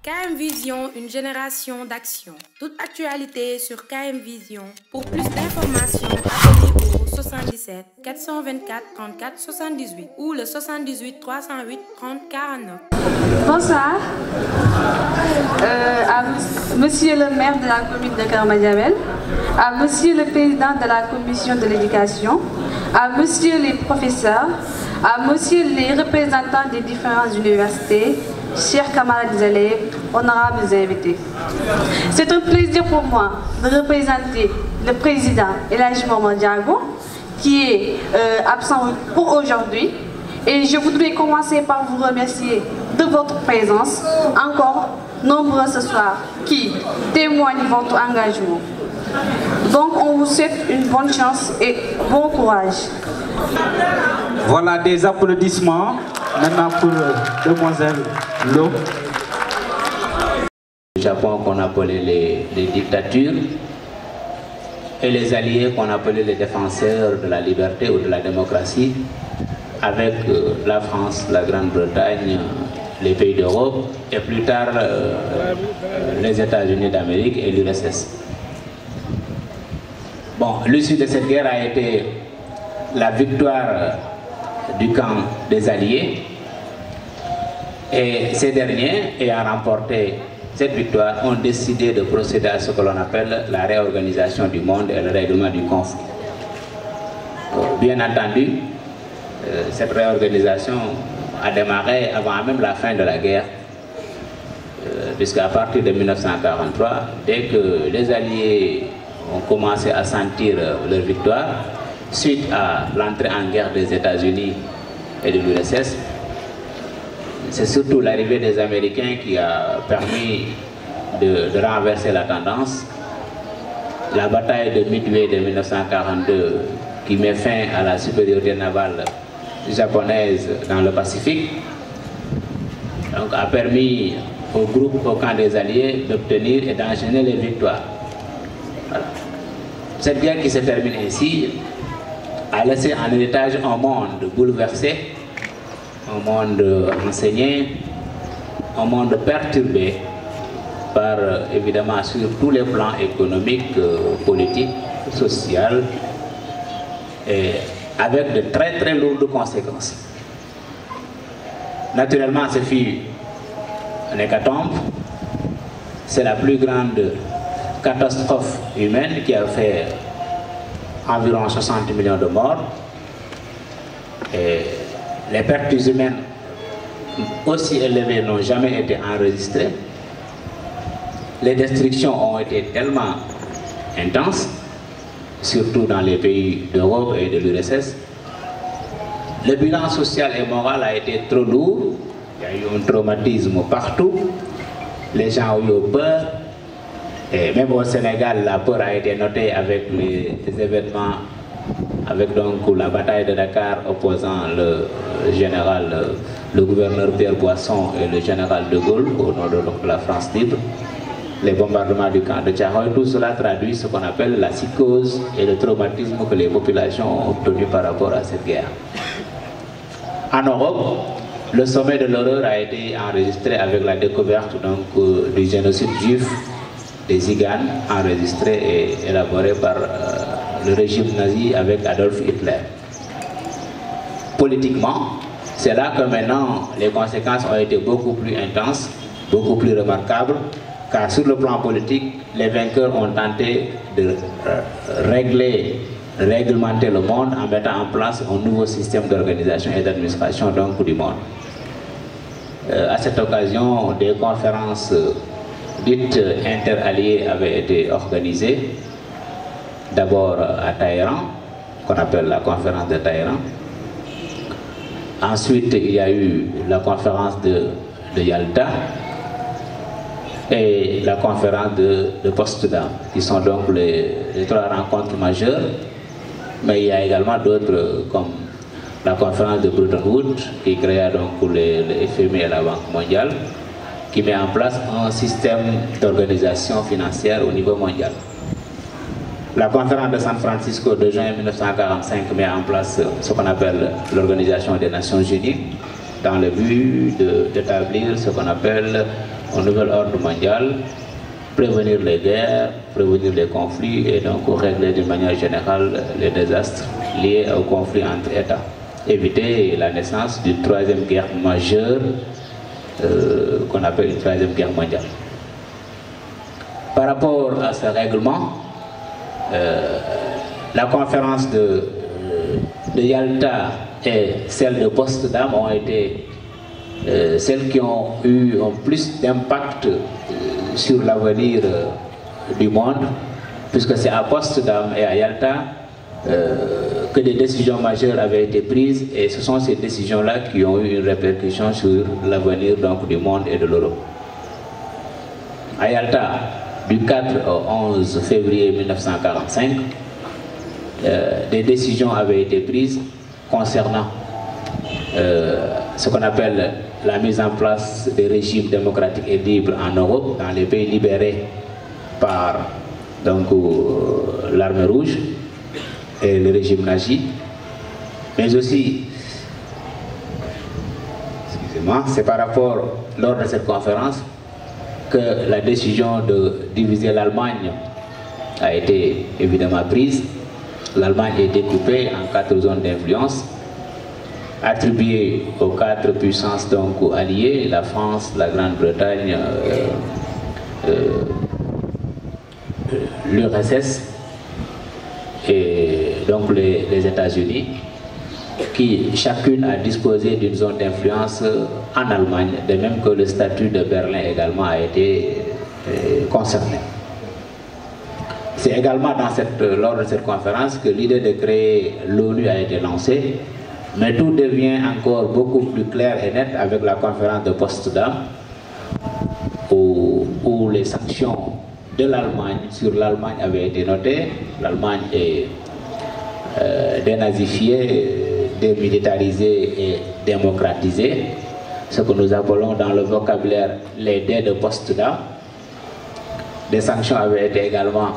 KM Vision, une génération d'action. Toute actualité sur KM Vision. Pour plus d'informations, appelez au 77 424 34 78 ou le 78 308 30 49. Bonsoir à Monsieur le maire de la commune de Keur Madiabel, à Monsieur le président de la commission de l'éducation, à Monsieur les professeurs, à Monsieur les représentants des différentes universités, chers camarades élèves, honorables invités. C'est un plaisir pour moi de représenter le président Elhadji Momar Diago, qui est absent pour aujourd'hui. Et je voudrais commencer par vous remercier de votre présence, encore nombreux ce soir, qui témoignent votre engagement. Donc on vous souhaite une bonne chance et bon courage. Voilà des applaudissements maintenant pour Demoiselle Lo. Le Japon qu'on appelait les dictatures et les alliés qu'on appelait les défenseurs de la liberté ou de la démocratie, avec la France, la Grande-Bretagne, les pays d'Europe et plus tard les États-Unis d'Amérique et l'URSS. Bon, l'issue de cette guerre a été la victoire du camp des Alliés, et ces derniers, ayant remporté cette victoire, ont décidé de procéder à ce que l'on appelle la réorganisation du monde et le règlement du conflit. Bien entendu, cette réorganisation a démarré avant même la fin de la guerre, puisqu'à partir de 1943, dès que les Alliés ont commencé à sentir leur victoire, suite à l'entrée en guerre des États-Unis et de l'URSS, c'est surtout l'arrivée des Américains qui a permis de renverser la tendance. La bataille de Midway de 1942, qui met fin à la supériorité navale japonaise dans le Pacifique, donc, a permis au camp des Alliés d'obtenir et d'enchaîner les victoires. Voilà. Cette guerre qui se termine ainsi a laissé en héritage un monde bouleversé, un monde enseigné, un monde perturbé par, évidemment, sur tous les plans économiques, politiques, sociaux, et avec de très très lourdes conséquences. Naturellement, ce fut un hécatombe. C'est la plus grande catastrophe humaine qui a fait environ 60 millions de morts. Et les pertes humaines aussi élevées n'ont jamais été enregistrées. Les destructions ont été tellement intenses, surtout dans les pays d'Europe et de l'URSS. Le bilan social et moral a été trop lourd. Il y a eu un traumatisme partout. Les gens ont eu peur. Et même au Sénégal, la peur a été notée avec les événements, avec donc la bataille de Dakar opposant le général, le gouverneur Pierre Boisson et le général de Gaulle au nom de la France libre. Les bombardements du camp de Tcharoy, tout cela traduit ce qu'on appelle la psychose et le traumatisme que les populations ont obtenu par rapport à cette guerre. En Europe, le sommet de l'horreur a été enregistré avec la découverte donc, du génocide juif des Tziganes, enregistré et élaboré par le régime nazi avec Adolf Hitler. Politiquement, c'est là que maintenant les conséquences ont été beaucoup plus intenses, beaucoup plus remarquables, car sur le plan politique, les vainqueurs ont tenté de réglementer le monde en mettant en place un nouveau système d'organisation et d'administration du monde. À cette occasion, des conférences dites interalliées avaient été organisées, d'abord à Téhéran, qu'on appelle la conférence de Téhéran. Ensuite, il y a eu la conférence de Yalta et la conférence de Potsdam, qui sont donc les trois rencontres majeures. Mais il y a également d'autres, comme la conférence de Bretton Woods, qui créa donc le FMI et la Banque mondiale, qui met en place un système d'organisation financière au niveau mondial. La conférence de San Francisco de juin 1945 met en place ce qu'on appelle l'Organisation des Nations Unies, dans le but d'établir ce qu'on appelle au nouvel ordre mondial, prévenir les guerres, prévenir les conflits et donc régler d'une manière générale les désastres liés au conflit entre États. Éviter la naissance d'une troisième guerre majeure qu'on appelle une troisième guerre mondiale. Par rapport à ce règlement, la conférence de Yalta et celle de Potsdam ont été celles qui ont eu plus d'impact sur l'avenir du monde, puisque c'est à Potsdam et à Yalta que des décisions majeures avaient été prises, et ce sont ces décisions-là qui ont eu une répercussion sur l'avenir du monde et de l'Europe. À Yalta, du 4 au 11 février 1945, des décisions avaient été prises concernant ce qu'on appelle la mise en place des régimes démocratiques et libres en Europe, dans les pays libérés par l'armée rouge et le régime nazi. Mais aussi, excusez-moi, c'est par rapport, lors de cette conférence, que la décision de diviser l'Allemagne a été évidemment prise. L'Allemagne est découpée en 4 zones d'influence, attribuées aux 4 puissances alliées, la France, la Grande-Bretagne, l'URSS et donc les États-Unis, qui chacune a disposé d'une zone d'influence en Allemagne, de même que le statut de Berlin également a été concerné. C'est également lors de cette conférence que l'idée de créer l'ONU a été lancée, mais tout devient encore beaucoup plus clair et net avec la conférence de Potsdam, où les sanctions de l'Allemagne sur l'Allemagne avaient été notées. L'Allemagne est dénazifiée, démilitarisée et démocratisée, ce que nous appelons dans le vocabulaire les D de Potsdam. Des sanctions avaient été également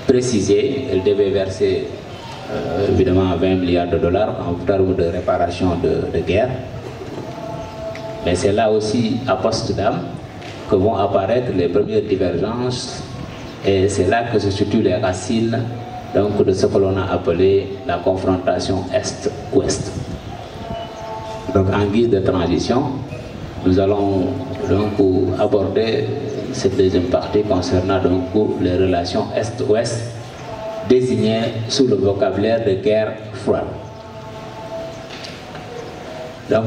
précisées. Elles devaient verser évidemment 20 milliards de dollars en termes de réparation de guerre. Mais c'est là aussi à Potsdam que vont apparaître les premières divergences, et c'est là que se situent les racines de ce que l'on a appelé la confrontation Est-Ouest. Donc en guise de transition, nous allons aborder cette deuxième partie concernant les relations Est-Ouest, désignées sous le vocabulaire de guerre froide. Donc,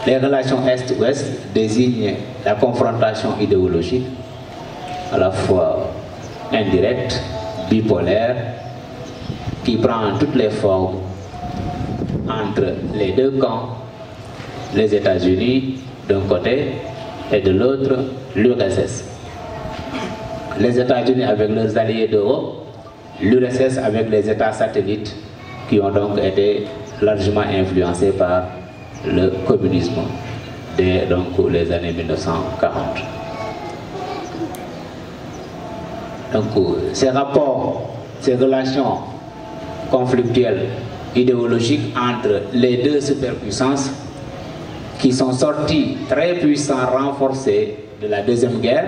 les relations Est-Ouest désignent la confrontation idéologique, à la fois indirecte, bipolaire, qui prend toutes les formes entre les deux camps, les États-Unis d'un côté et de l'autre l'URSS. Les États-Unis avec leurs alliés d'Europe, l'URSS avec les États satellites qui ont donc été largement influencés par le communisme dès les années 1940. Donc ces rapports, ces relations conflictuelles idéologiques entre les deux superpuissances qui sont sorties très puissants, renforcés de la Deuxième Guerre,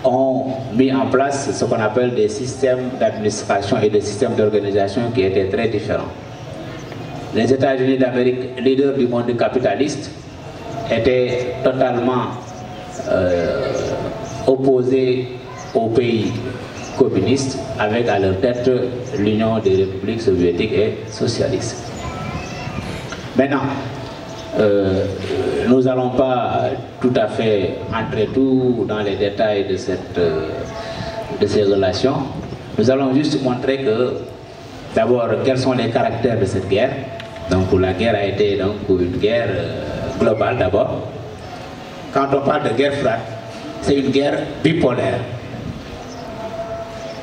ont mis en place ce qu'on appelle des systèmes d'administration et des systèmes d'organisation qui étaient très différents. Les États-Unis d'Amérique, leaders du monde capitaliste, étaient totalement opposés aux pays communistes, avec à leur tête l'Union des républiques soviétiques et socialistes. Maintenant, nous n'allons pas tout à fait entrer dans les détails de ces relations. Nous allons juste montrer que, d'abord, quels sont les caractères de cette guerre. Donc la guerre a été une guerre globale d'abord. Quand on parle de guerre froide, c'est une guerre bipolaire.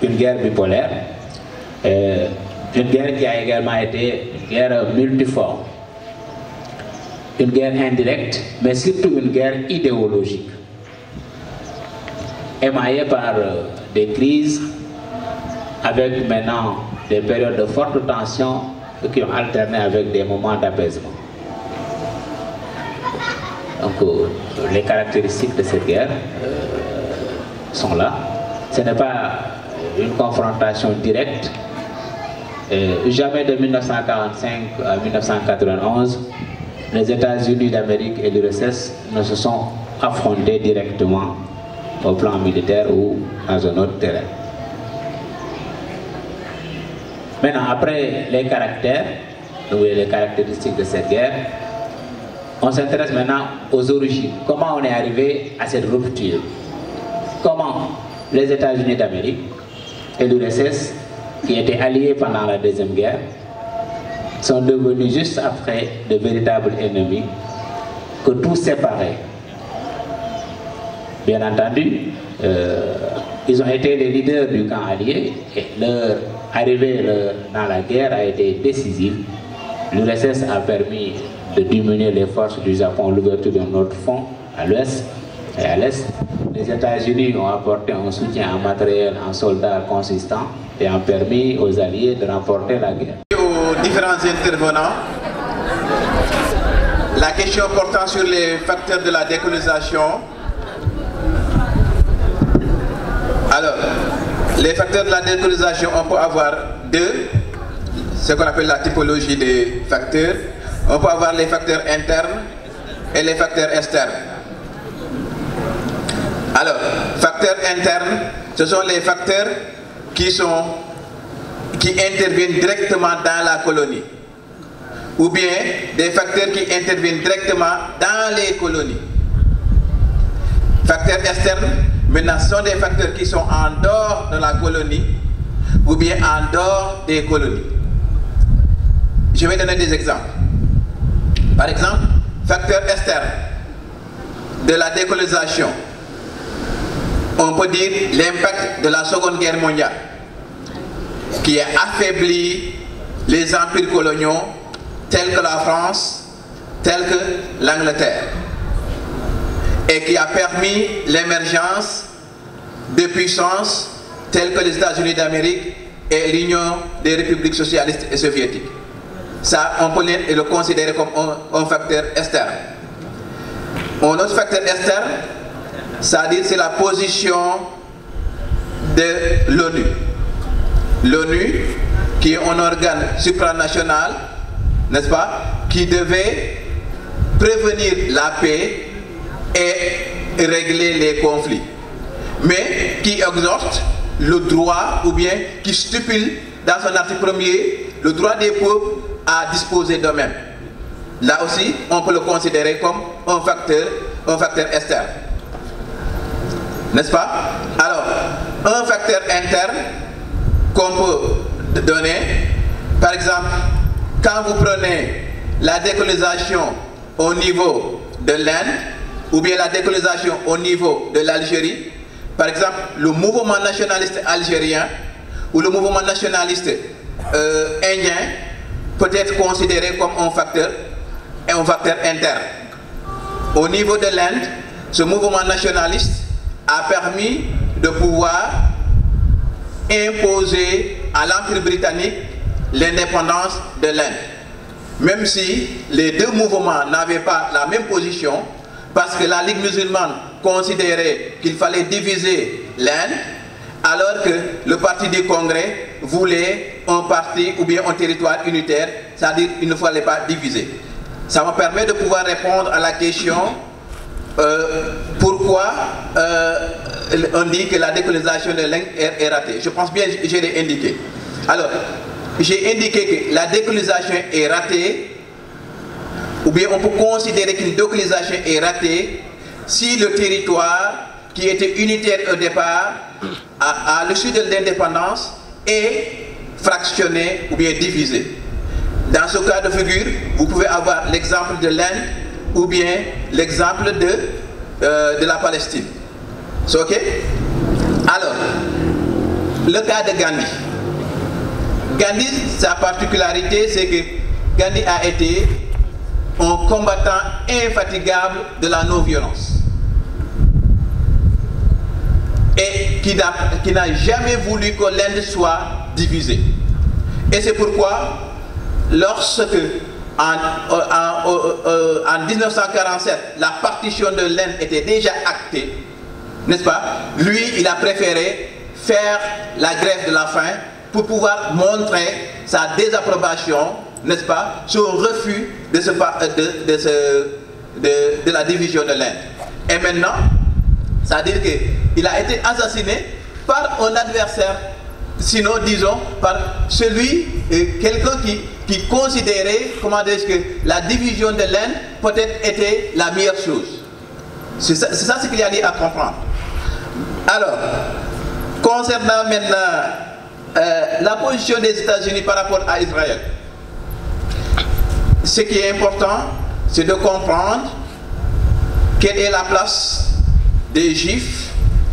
Une guerre bipolaire. Une guerre qui a également été une guerre multiforme. Une guerre indirecte, mais surtout une guerre idéologique. Émaillée par des crises, avec maintenant des périodes de forte tension qui ont alterné avec des moments d'apaisement. Donc, les caractéristiques de cette guerre sont là. Ce n'est pas une confrontation directe. Jamais de 1945 à 1991, les États-Unis d'Amérique et l'URSS ne se sont affrontés directement au plan militaire ou dans un autre terrain. Maintenant, après les caractères, les caractéristiques de cette guerre, on s'intéresse maintenant aux origines. Comment on est arrivé à cette rupture? Comment les États-Unis d'Amérique et l'URSS, qui étaient alliés pendant la Deuxième Guerre, sont devenus juste après de véritables ennemis que tout séparait. Bien entendu, ils ont été les leaders du camp allié et leur arrivée dans la guerre a été décisive. L'URSS a permis de diminuer les forces du Japon, l'ouverture d'un autre front à l'ouest et à l'est. Les États-Unis ont apporté un soutien en matériel, en soldats consistant et ont permis aux Alliés de remporter la guerre. Aux différents intervenants, la question portant sur les facteurs de la décolonisation. Alors, les facteurs de la décolonisation, on peut avoir deux, ce qu'on appelle la typologie des facteurs. On peut avoir les facteurs internes et les facteurs externes. Alors, facteurs internes, ce sont les facteurs qui interviennent directement dans la colonie, ou bien des facteurs qui interviennent directement dans les colonies. Facteurs externes, maintenant, sont des facteurs qui sont en dehors de la colonie, ou bien en dehors des colonies. Je vais donner des exemples. Par exemple, facteur externe de la décolonisation. On peut dire l'impact de la Seconde Guerre mondiale qui a affaibli les empires coloniaux tels que la France, tels que l'Angleterre, et qui a permis l'émergence de puissances telles que les États-Unis d'Amérique et l'Union des républiques socialistes et soviétiques. Ça, on peut le considérer comme un facteur externe. Un autre facteur externe, c'est-à-dire c'est la position de l'ONU. L'ONU, qui est un organe supranational, n'est-ce pas, qui devait prévenir la paix et régler les conflits, mais qui exhorte le droit, ou bien qui stipule dans son article 1er le droit des peuples à disposer d'eux-mêmes. Là aussi, on peut le considérer comme un facteur externe. N'est-ce pas? Alors, un facteur interne qu'on peut donner, par exemple, quand vous prenez la décolonisation au niveau de l'Inde, ou bien la décolonisation au niveau de l'Algérie, par exemple, le mouvement nationaliste algérien ou le mouvement nationaliste indien peut être considéré comme un facteur interne. Au niveau de l'Inde, ce mouvement nationaliste a permis de pouvoir imposer à l'Empire britannique l'indépendance de l'Inde. Même si les deux mouvements n'avaient pas la même position, parce que la Ligue musulmane considérait qu'il fallait diviser l'Inde, alors que le parti du Congrès voulait un parti ou bien un territoire unitaire, c'est-à-dire qu'il ne fallait pas diviser. Ça me permet de pouvoir répondre à la question pourquoi on dit que la décolonisation de l'Inde est ratée. Je pense bien que je l'ai indiqué. Alors, j'ai indiqué que la décolonisation est ratée, ou bien on peut considérer qu'une décolonisation est ratée si le territoire qui était unitaire au départ, à l'issue de l'indépendance, est fractionné ou bien divisé. Dans ce cas de figure, vous pouvez avoir l'exemple de l'Inde ou bien l'exemple de la Palestine. C'est ok? Alors, le cas de Gandhi. Gandhi, sa particularité, c'est que Gandhi a été un combattant infatigable de la non-violence. Et qui n'a jamais voulu que l'Inde soit divisée. Et c'est pourquoi, lorsque en 1947, la partition de l'Inde était déjà actée, n'est-ce pas? Lui, il a préféré faire la grève de la faim pour pouvoir montrer sa désapprobation, n'est-ce pas, son refus de la division de l'Inde. Et maintenant, ça veut dire qu'il a été assassiné par un adversaire, sinon disons par quelqu'un qui considérait, comment dire, que la division de l'Inde peut-être était la meilleure chose. C'est ça ce qu'il y a à comprendre. Alors, concernant maintenant la position des États-Unis par rapport à Israël, ce qui est important, c'est de comprendre quelle est la place des Juifs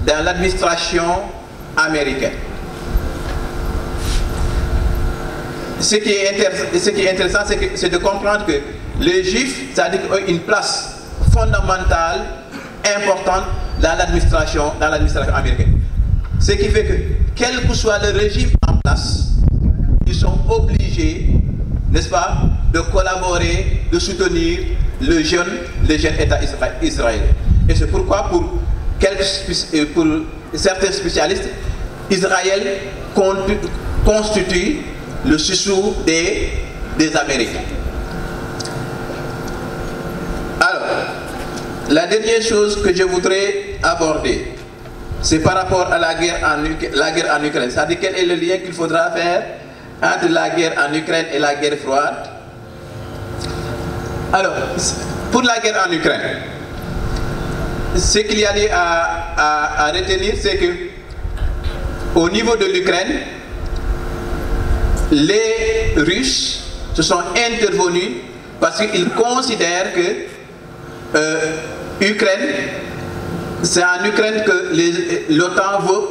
dans l'administration américaine. Ce qui est intéressant, c'est de comprendre que les Juifs, ça a une place fondamentale, importante dans l'administration américaine. Ce qui fait que, quel que soit le régime en place, ils sont obligés, n'est-ce pas, de collaborer, de soutenir le jeune État israélien. Et c'est pourquoi, pour certains spécialistes, Israël constitue le chouchou des Américains. Alors, la dernière chose que je voudrais aborder, c'est par rapport à la guerre en Ukraine. C'est-à-dire quel est le lien qu'il faudra faire entre la guerre en Ukraine et la guerre froide. Alors, pour la guerre en Ukraine, ce qu'il y a à retenir, c'est que au niveau de l'Ukraine, les Russes se sont intervenus parce qu'ils considèrent que c'est en Ukraine que l'OTAN veut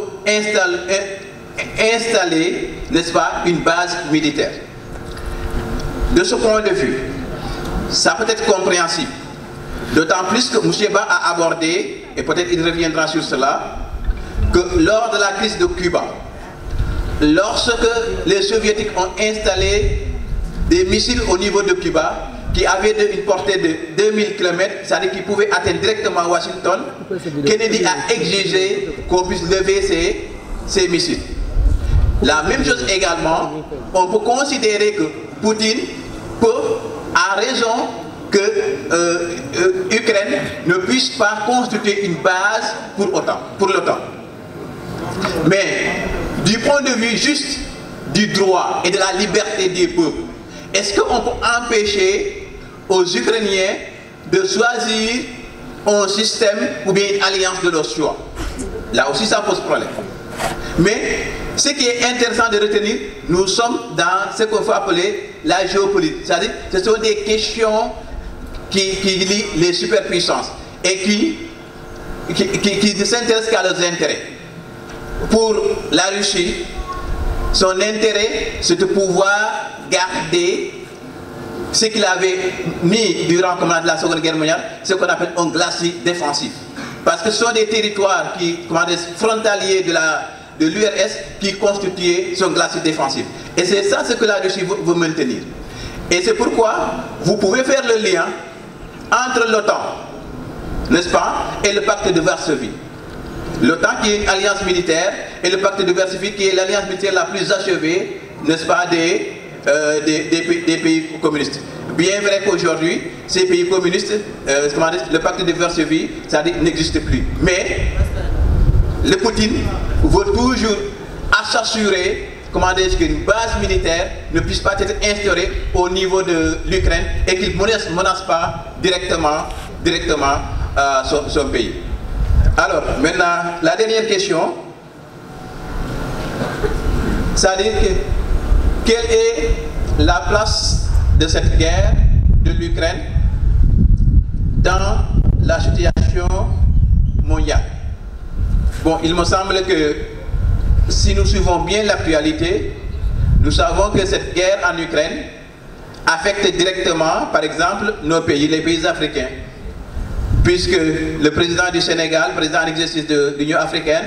installer, n'est-ce pas, une base militaire. De ce point de vue, ça peut être compréhensible. D'autant plus que M. Ba a abordé, et peut-être il reviendra sur cela, que lors de la crise de Cuba, lorsque les Soviétiques ont installé des missiles au niveau de Cuba, qui avaient une portée de 2000 km, c'est-à-dire qu'ils pouvaient atteindre directement Washington, Kennedy a exigé qu'on puisse lever ces missiles. La même chose également, on peut considérer que Poutine a raison que l'Ukraine ne puisse pas constituer une base pour l'OTAN. Mais du point de vue juste du droit et de la liberté des peuples, est-ce qu'on peut empêcher aux Ukrainiens de choisir un système ou bien une alliance de leur choix? Là aussi, ça pose problème. Mais ce qui est intéressant de retenir, nous sommes dans ce qu'on peut appeler la géopolitique. C'est-à-dire ce sont des questions qui lient les superpuissances et qui ne s'intéressent qu'à leurs intérêts. Pour la Russie, son intérêt, c'est de pouvoir garder ce qu'il avait mis durant la Seconde Guerre mondiale, ce qu'on appelle un glacis défensif. Parce que ce sont des territoires frontaliers de l'URSS qui constituaient son glacis défensif. Et c'est ça ce que la Russie veut maintenir. Et c'est pourquoi vous pouvez faire le lien entre l'OTAN, n'est-ce pas, et le pacte de Varsovie. L'OTAN qui est une alliance militaire et le pacte de Varsovie qui est l'alliance militaire la plus achevée, n'est-ce pas, des pays communistes. Bien vrai qu'aujourd'hui, ces pays communistes, le pacte de Varsovie, ça n'existe plus. Mais le Poutine veut toujours s'assurer qu'une base militaire ne puisse pas être instaurée au niveau de l'Ukraine et qu'il ne menace pas directement son pays. Alors, maintenant, la dernière question, c'est-à-dire quelle est la place de cette guerre de l'Ukraine dans la situation mondiale? Bon, il me semble que si nous suivons bien l'actualité, nous savons que cette guerre en Ukraine affecte directement, par exemple, nos pays, les pays africains. Puisque le président du Sénégal, président en exercice de l'Union africaine,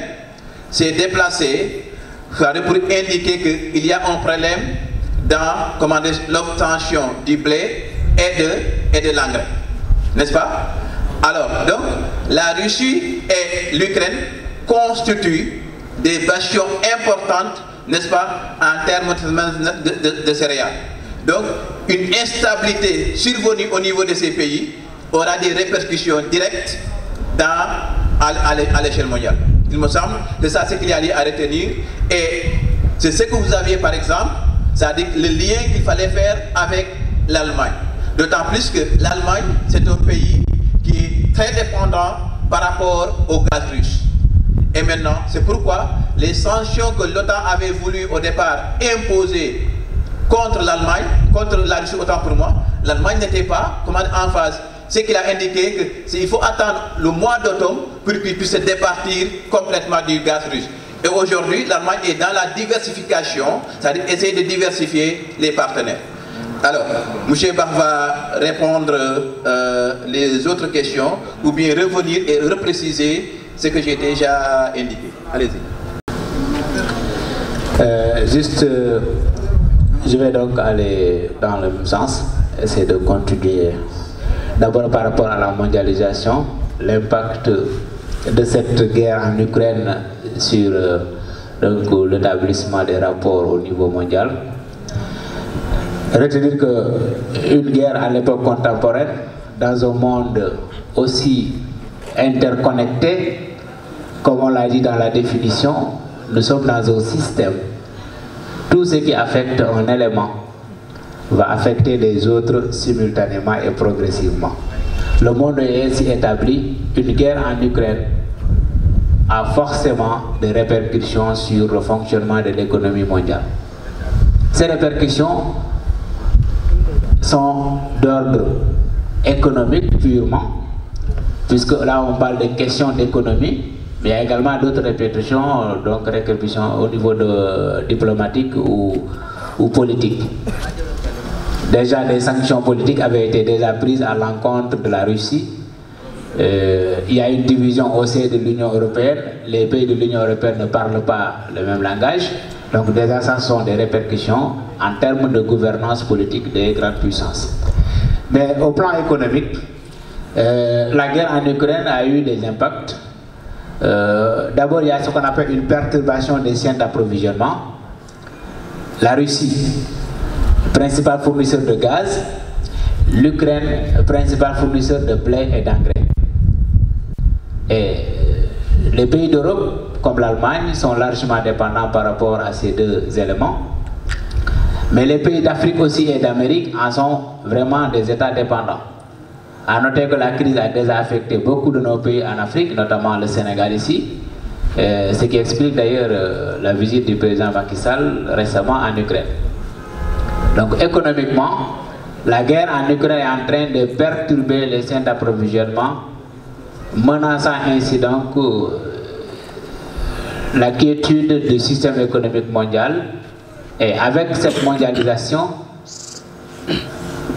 s'est déplacé pour indiquer qu'il y a un problème dans l'obtention du blé et de l'engrais. N'est-ce pas? Alors, donc, la Russie et l'Ukraine constituent des bastions importantes, n'est-ce pas, en termes de céréales. Donc, une instabilité survenue au niveau de ces pays aura des répercussions directes à l'échelle mondiale. Il me semble que ça, c'est qu'il y a à retenir. Et c'est ce que vous aviez, par exemple, c'est-à-dire le lien qu'il fallait faire avec l'Allemagne. D'autant plus que l'Allemagne, c'est un pays qui est très dépendant par rapport au gaz russe. Et maintenant, c'est pourquoi les sanctions que l'OTAN avait voulu au départ imposer contre l'Allemagne, contre la Russie autant pour moi, l'Allemagne n'était pas en phase. C'est qu'il a indiqué qu'il faut attendre le mois d'automne pour qu'il puisse se départir complètement du gaz russe. Et aujourd'hui, l'Allemagne est dans la diversification, c'est-à-dire essayer de diversifier les partenaires. Alors, M. Bach va répondre les autres questions ou bien revenir et repréciser ce que j'ai déjà indiqué. Allez-y. Je vais donc aller dans le même sens, essayer de continuer. D'abord par rapport à la mondialisation, l'impact de cette guerre en Ukraine sur l'établissement des rapports au niveau mondial. Retenir qu'une guerre à l'époque contemporaine, dans un monde aussi interconnecté, comme on l'a dit dans la définition, nous sommes dans un système. Tout ce qui affecte un élément va affecter les autres simultanément et progressivement. Le monde est ainsi établi. Une guerre en Ukraine a forcément des répercussions sur le fonctionnement de l'économie mondiale. Ces répercussions sont d'ordre économique purement, puisque là on parle de questions d'économie, mais il y a également d'autres répercussions, donc répercussions au niveau diplomatique ou politique. Déjà, des sanctions politiques avaient été déjà prises à l'encontre de la Russie. Il y a une division au sein de l'Union européenne. Les pays de l'Union européenne ne parlent pas le même langage. Donc déjà, ça sont des répercussions en termes de gouvernance politique des grandes puissances. Mais au plan économique, la guerre en Ukraine a eu des impacts. D'abord, il y a ce qu'on appelle une perturbation des chaînes d'approvisionnement. La Russie, principal fournisseur de gaz, l'Ukraine, principal fournisseur de blé et d'engrais. Et les pays d'Europe, comme l'Allemagne, sont largement dépendants par rapport à ces deux éléments. Mais les pays d'Afrique aussi et d'Amérique en sont vraiment des États dépendants. À noter que la crise a déjà affecté beaucoup de nos pays en Afrique, notamment le Sénégal ici, ce qui explique d'ailleurs la visite du président Macky Sall récemment en Ukraine. Donc économiquement, la guerre en Ukraine est en train de perturber les chaînes d'approvisionnement, menaçant ainsi donc la quiétude du système économique mondial. Et avec cette mondialisation,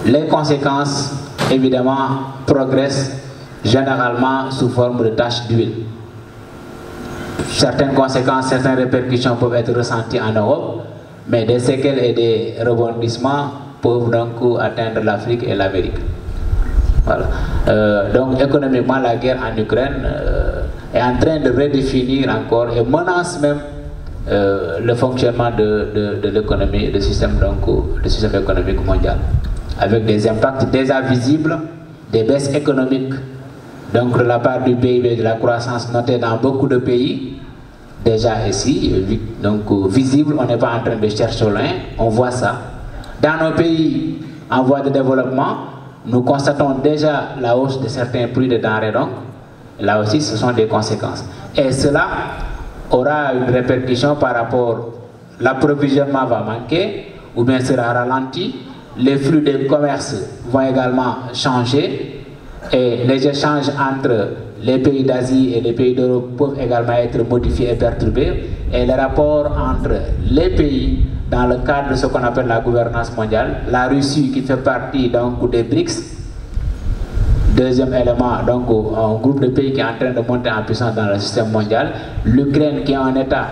les conséquences évidemment progressent généralement sous forme de taches d'huile. Certaines conséquences, certaines répercussions peuvent être ressenties en Europe, mais des séquelles et des rebondissements peuvent donc atteindre l'Afrique et l'Amérique. Voilà. Donc économiquement, la guerre en Ukraine est en train de redéfinir encore et menace même le fonctionnement de l'économie et du système économique mondial, avec des impacts déjà visibles, des baisses économiques, donc de la part du PIB, de la croissance notée dans beaucoup de pays, déjà ici, donc visible, on n'est pas en train de chercher loin, on voit ça. Dans nos pays en voie de développement, nous constatons déjà la hausse de certains prix de denrées, donc là aussi ce sont des conséquences. Et cela aura une répercussion par rapport, l'approvisionnement va manquer ou bien sera ralenti, les flux de commerce vont également changer et les échanges entre les pays d'Asie et les pays d'Europe peuvent également être modifiés et perturbés, et les rapports entre les pays dans le cadre de ce qu'on appelle la gouvernance mondiale, la Russie qui fait partie donc des BRICS, deuxième élément, donc un groupe de pays qui est en train de monter en puissance dans le système mondial, l'Ukraine qui est un État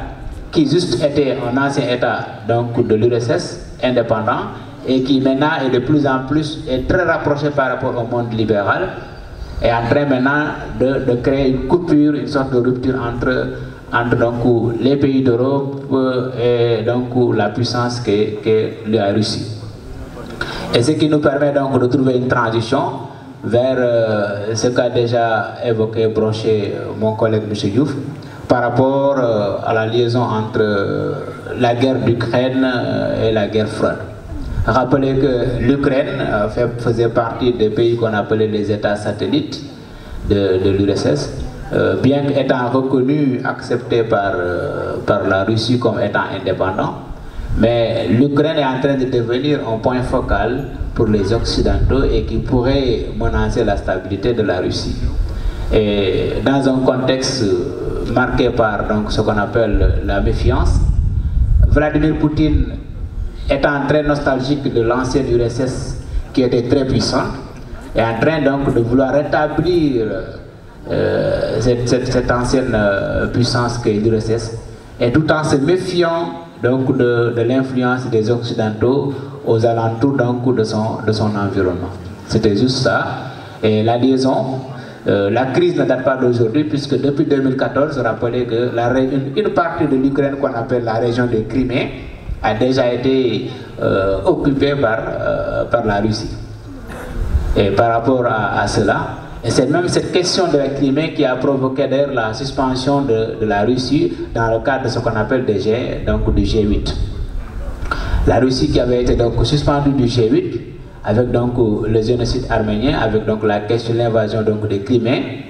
qui juste était un ancien État donc de l'URSS indépendant, et qui maintenant est de plus en plus est très rapproché par rapport au monde libéral, est en train maintenant de créer une coupure, une sorte de rupture entre donc, les pays d'Europe et donc, la puissance qu'est la Russie. Et ce qui nous permet donc de trouver une transition vers ce qu'a déjà évoqué, broché mon collègue M. Diouf, par rapport à la liaison entre la guerre d'Ukraine et la guerre froide. Rappelez que l'Ukraine faisait partie des pays qu'on appelait les États satellites de l'URSS, bien qu'étant reconnu, accepté par la Russie comme étant indépendant. Mais l'Ukraine est en train de devenir un point focal pour les Occidentaux et qui pourrait menacer la stabilité de la Russie. Et dans un contexte marqué par donc, ce qu'on appelle la méfiance, Vladimir Poutine étant très nostalgique de l'ancienne URSS qui était très puissante, est en train donc de vouloir rétablir cette ancienne puissance qu'est l'URSS, et tout en se méfiant donc de l'influence des Occidentaux aux alentours donc, de son environnement. C'était juste ça. Et la liaison, la crise ne date pas d'aujourd'hui, puisque depuis 2014, rappelez que une partie de l'Ukraine qu'on appelle la région de Crimée a déjà été occupée par la Russie. Et par rapport à cela, et c'est même cette question de la Crimée qui a provoqué d'ailleurs la suspension de la Russie dans le cadre de ce qu'on appelle du G8. La Russie qui avait été donc suspendue du G8 avec donc le génocide arménien, avec donc la question de l'invasion de Crimée,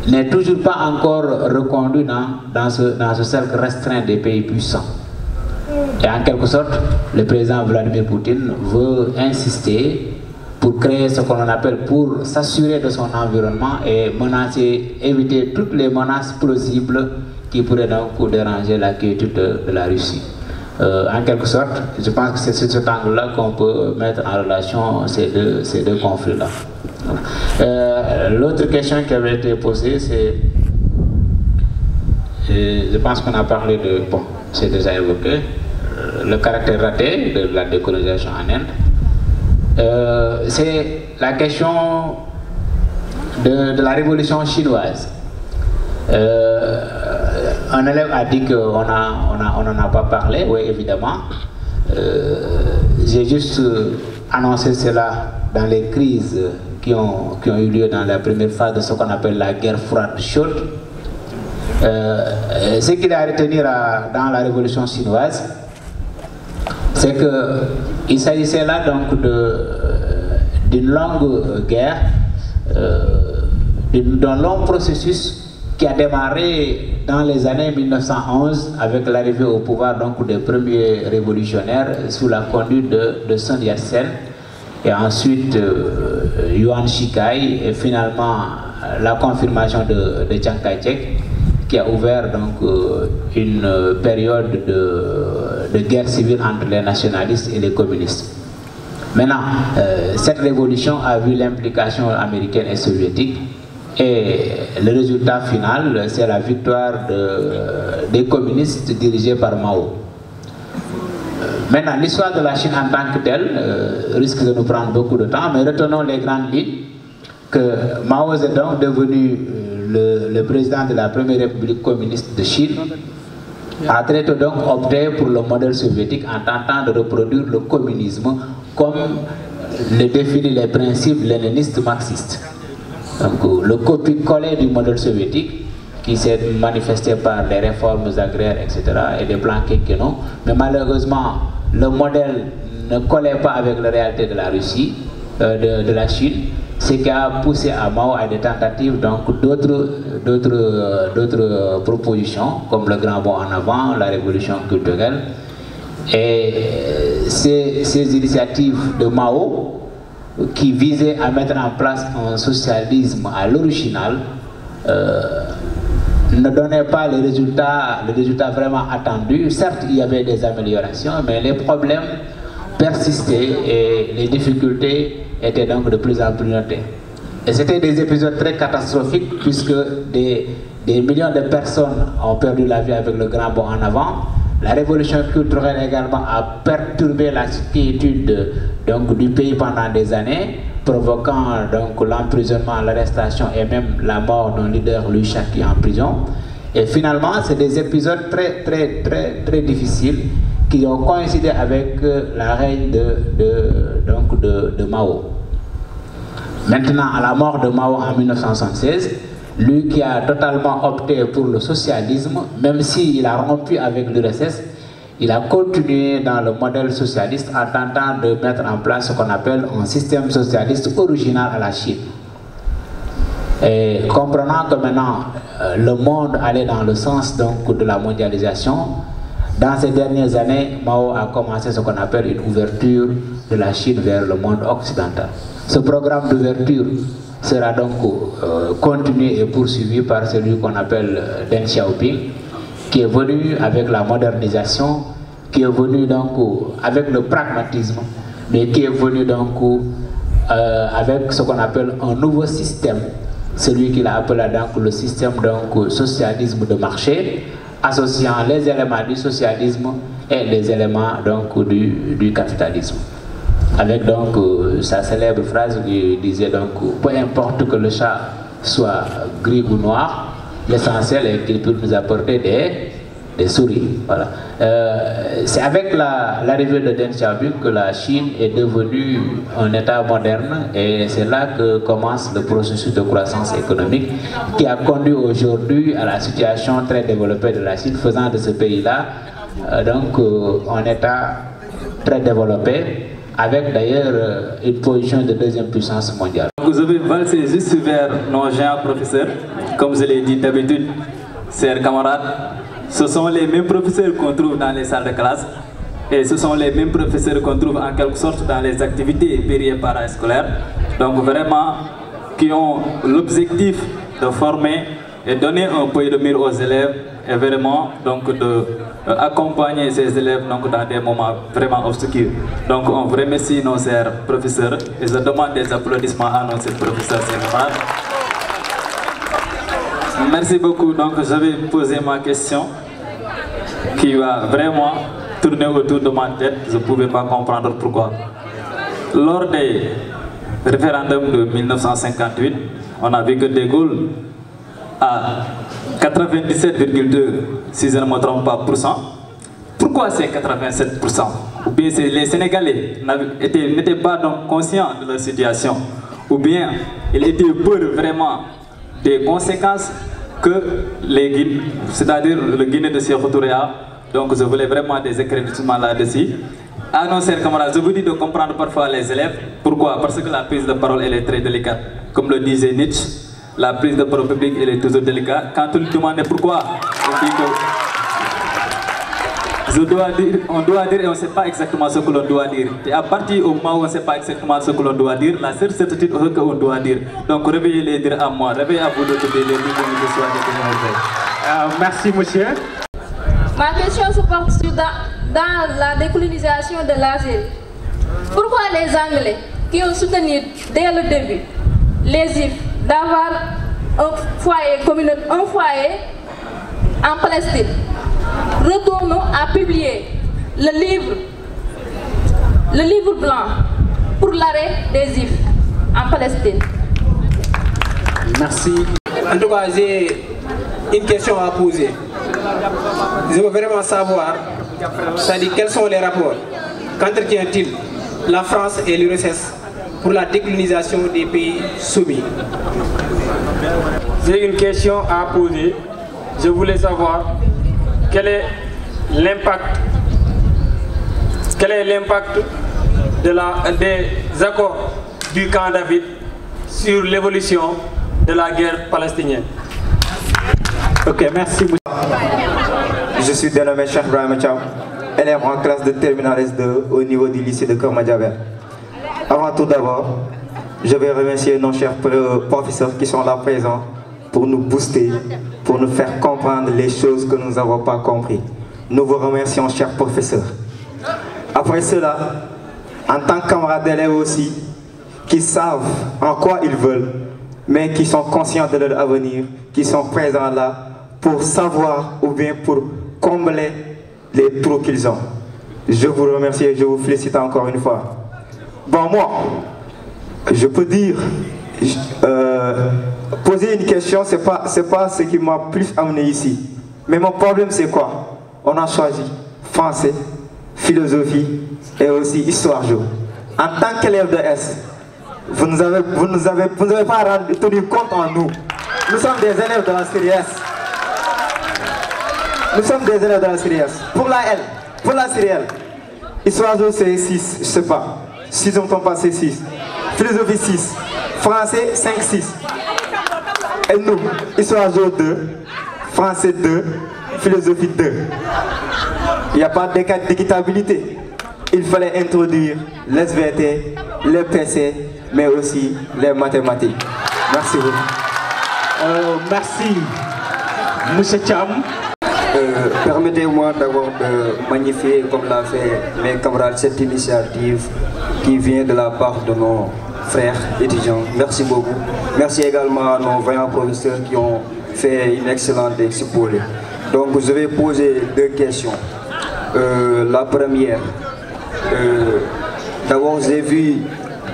n'est toujours pas encore reconduit dans ce cercle restreint des pays puissants. Et en quelque sorte, le président Vladimir Poutine veut insister pour créer ce qu'on appelle, pour s'assurer de son environnement et menacer, éviter toutes les menaces plausibles qui pourraient donc déranger la quiétude de la Russie. En quelque sorte, je pense que c'est sur cet angle-là qu'on peut mettre en relation ces deux conflits-là. L'autre question qui avait été posée, c'est, je pense qu'on a parlé de, bon, c'est déjà évoqué, le caractère raté de la décolonisation en Inde. C'est la question de la révolution chinoise. Un élève a dit qu'on n'en a pas parlé, oui évidemment. J'ai juste annoncé cela dans les crises qui ont eu lieu dans la première phase de ce qu'on appelle la guerre froide chaude. Ce qu'il y a à retenir dans la révolution chinoise, c'est qu'il s'agissait là donc d'une longue guerre, d'un long processus qui a démarré dans les années 1911 avec l'arrivée au pouvoir donc des premiers révolutionnaires sous la conduite de Sun Yat-sen, et ensuite Yuan Shikai, et finalement la confirmation de Chiang Kai-shek, qui a ouvert donc une période de guerre civile entre les nationalistes et les communistes. Maintenant, cette révolution a vu l'implication américaine et soviétique, et le résultat final, c'est la victoire des communistes dirigés par Mao. Maintenant, l'histoire de la Chine en tant que telle risque de nous prendre beaucoup de temps, mais retenons les grandes lignes, que Mao est donc devenu le président de la première république communiste de Chine, a très tôt donc opté pour le modèle soviétique en tentant de reproduire le communisme comme le définissent les principes léninistes marxistes. Donc le copie-coller du modèle soviétique qui s'est manifesté par des réformes agraires, etc. et des plans quinquennaux, mais malheureusement le modèle ne collait pas avec la réalité de la Russie, de la Chine, ce qui a poussé à Mao à des tentatives donc d'autres propositions comme le grand bond en avant, la révolution culturelle. Et ces initiatives de Mao qui visaient à mettre en place un socialisme à l'original ne donnaient pas les résultats vraiment attendus. Certes, il y avait des améliorations, mais les problèmes persistaient et les difficultés étaient donc de plus en plus notées. Et c'était des épisodes très catastrophiques puisque des millions de personnes ont perdu la vie avec le grand bond en avant, La révolution culturelle également a perturbé la quiétude donc, du pays pendant des années, provoquant donc l'emprisonnement, l'arrestation et même la mort d'un leader, Louis Chaki, en prison. Et finalement, c'est des épisodes très difficiles qui ont coïncidé avec la règne de Mao. Maintenant, à la mort de Mao en 1976, lui qui a totalement opté pour le socialisme, même s'il a rompu avec l'URSS, il a continué dans le modèle socialiste en tentant de mettre en place ce qu'on appelle un système socialiste original à la Chine. Et comprenant que maintenant le monde allait dans le sens donc, de la mondialisation, dans ces dernières années, Mao a commencé ce qu'on appelle une ouverture de la Chine vers le monde occidental. Ce programme d'ouverture sera donc continué et poursuivi par celui qu'on appelle Deng Xiaoping, qui est venu avec la modernisation, qui est venu donc avec le pragmatisme, mais qui est venu donc avec ce qu'on appelle un nouveau système, celui qu'il a appelé donc le système donc socialisme de marché, associant les éléments du socialisme et les éléments donc du capitalisme. Avec donc sa célèbre phrase qui disait donc peu importe que le chat soit gris ou noir, l'essentiel est qu'il puisse nous apporter des souris. Voilà. C'est avec l'arrivée de Deng Xiaoping que la Chine est devenue un État moderne et c'est là que commence le processus de croissance économique qui a conduit aujourd'hui à la situation très développée de la Chine, faisant de ce pays-là donc un État très développé, avec d'ailleurs une position de deuxième puissance mondiale. Vous avez valsé juste vers nos géants professeurs, comme je l'ai dit d'habitude, chers camarades. Ce sont les mêmes professeurs qu'on trouve dans les salles de classe et ce sont les mêmes professeurs qu'on trouve en quelque sorte dans les activités péri- et parascolaires. Donc vraiment, qui ont l'objectif de former et donner un peu de mire aux élèves et vraiment donc de accompagner ces élèves donc, dans des moments vraiment obscurs. Donc on vous remercie nos chers professeurs et je demande des applaudissements à nos chers professeurs. Merci beaucoup. Donc je vais poser ma question qui va vraiment tourner autour de ma tête. Je ne pouvais pas comprendre pourquoi. Lors des référendums de 1958, on a vu que De Gaulle à 97,2, si je ne me trompe pas, Pourquoi c'est 87%? Ou bien les Sénégalais n'étaient pas donc conscients de leur situation? Ou bien ils étaient peur vraiment des conséquences que les Guinéens, c'est-à-dire le Guinée de Sékou Touré a. Donc je voulais vraiment des éclaircissements là-dessus. À nos chers camarades, je vous dis de comprendre parfois les élèves. Pourquoi? Parce que la prise de parole elle est très délicate. Comme le disait Nietzsche, la prise de parole publique elle est toujours délicate. Quand on lui demande pourquoi, on dit que on doit dire et on ne sait pas exactement ce que l'on doit dire. Et à partir du moment où on ne sait pas exactement ce que l'on doit dire, la seule certitude est qu'on doit dire. Donc réveillez les dire à moi, réveillez à vous de les dire Merci monsieur. Ma question se porte sur dans la décolonisation de l'Asie. Pourquoi les Anglais qui ont soutenu dès le début les IF d'avoir un foyer en Palestine, retournons à publier le livre blanc pour l'arrêt des IF en Palestine? Merci. En tout cas, j'ai une question à poser. Je veux vraiment savoir, c'est-à-dire quels sont les rapports qu'entretient-il la France et l'URSS pour la décolonisation des pays soumis? J'ai une question à poser. Je voulais savoir quel est l'impact des accords du camp David sur l'évolution de la guerre palestinienne. Ok, merci. Je suis dénommé Cheikh Ibrahim Cham, élève en classe de terminale S2 au niveau du lycée de Keur Madiabel. Avant tout d'abord, je vais remercier nos chers professeurs qui sont là présents pour nous booster, pour nous faire comprendre les choses que nous n'avons pas compris. Nous vous remercions, chers professeurs. Après cela, en tant que camarades d'élèves aussi, qui savent en quoi ils veulent, mais qui sont conscients de leur avenir, qui sont présents là pour savoir ou bien pour combler les trous qu'ils ont. Je vous remercie et je vous félicite encore une fois. Bon, moi, je peux dire, poser une question, c'est pas ce qui m'a plus amené ici. Mais mon problème, c'est quoi? On a choisi français, philosophie et aussi histoire-géo. En tant qu'élève de S, vous nous avez pas tenu compte en nous. Nous sommes des élèves de la série S. Nous sommes des élèves de la série S. Pour la L, pour la série L, histoire-géo c'est 6, je sais pas. Si je ne me trompe pas, c'est 6. Philosophie 6. Français 5, 6. Et nous, histoire-géo 2, français 2, philosophie 2. Il n'y a pas d'équitabilité. Il fallait introduire les SVT, les PC, mais aussi les mathématiques. Merci beaucoup. Merci, M. Cham. Permettez-moi d'abord de magnifier, comme l'a fait mes camarades, cette initiative qui vient de la part de nos frères étudiants. Merci beaucoup. Merci également à nos vaillants professeurs qui ont fait une excellente exposé. Donc je vais poser 2 questions. La première, d'abord j'ai vu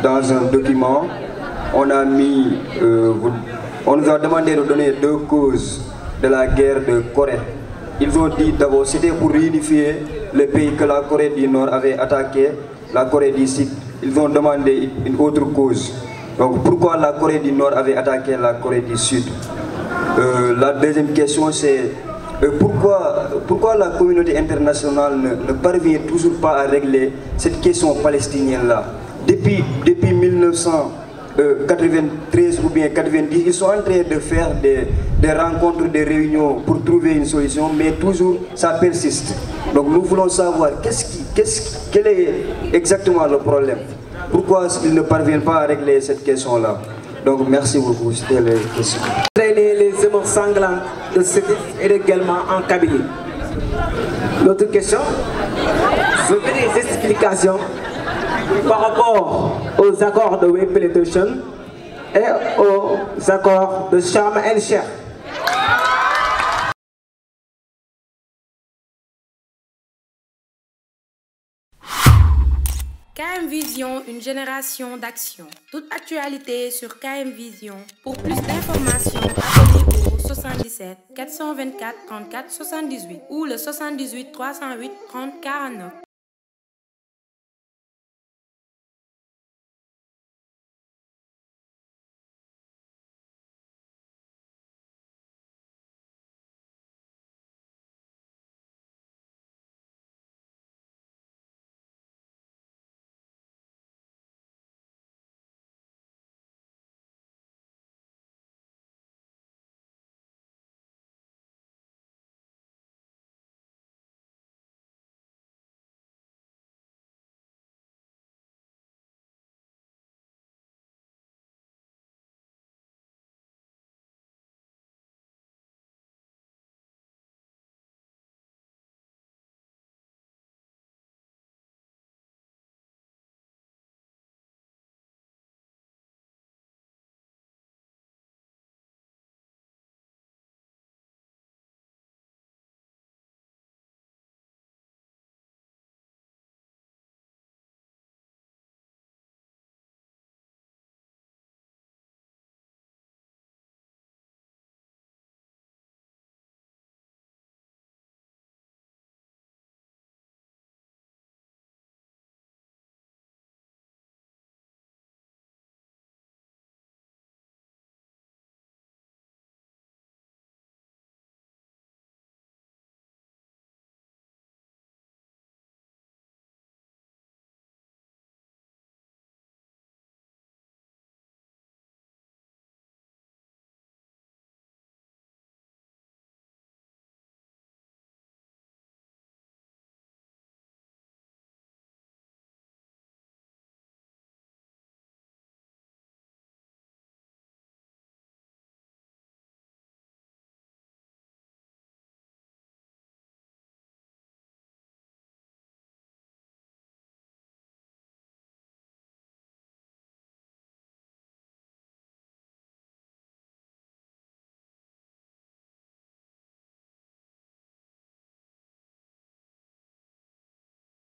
dans un document, on nous a demandé de donner 2 causes de la guerre de Corée. Ils ont dit d'abord c'était pour réunifier le pays que la Corée du Nord avait attaqué, la Corée du Sud. Ils ont demandé une autre cause. Donc pourquoi la Corée du Nord avait attaqué la Corée du Sud? La deuxième question c'est pourquoi la communauté internationale ne parvient toujours pas à régler cette question palestinienne-là? Depuis 1993 ou bien 90, ils sont en train de faire des rencontres, des réunions pour trouver une solution, mais toujours ça persiste. Donc nous voulons savoir quel est exactement le problème. Pourquoi ils ne parviennent pas à régler cette question-là? Donc merci beaucoup, c'était les questions. Traîner les émotions sanglantes de Sétif et également en Kabylie. L'autre question, je veux des explications par rapport aux accords de Wayne-Peloton et aux accords de Sharm el-Sheikh. KM Vision, une génération d'action. Toute actualité sur KM Vision. Pour plus d'informations, appelez au 77 424 34 78 ou le 78 308 30 49.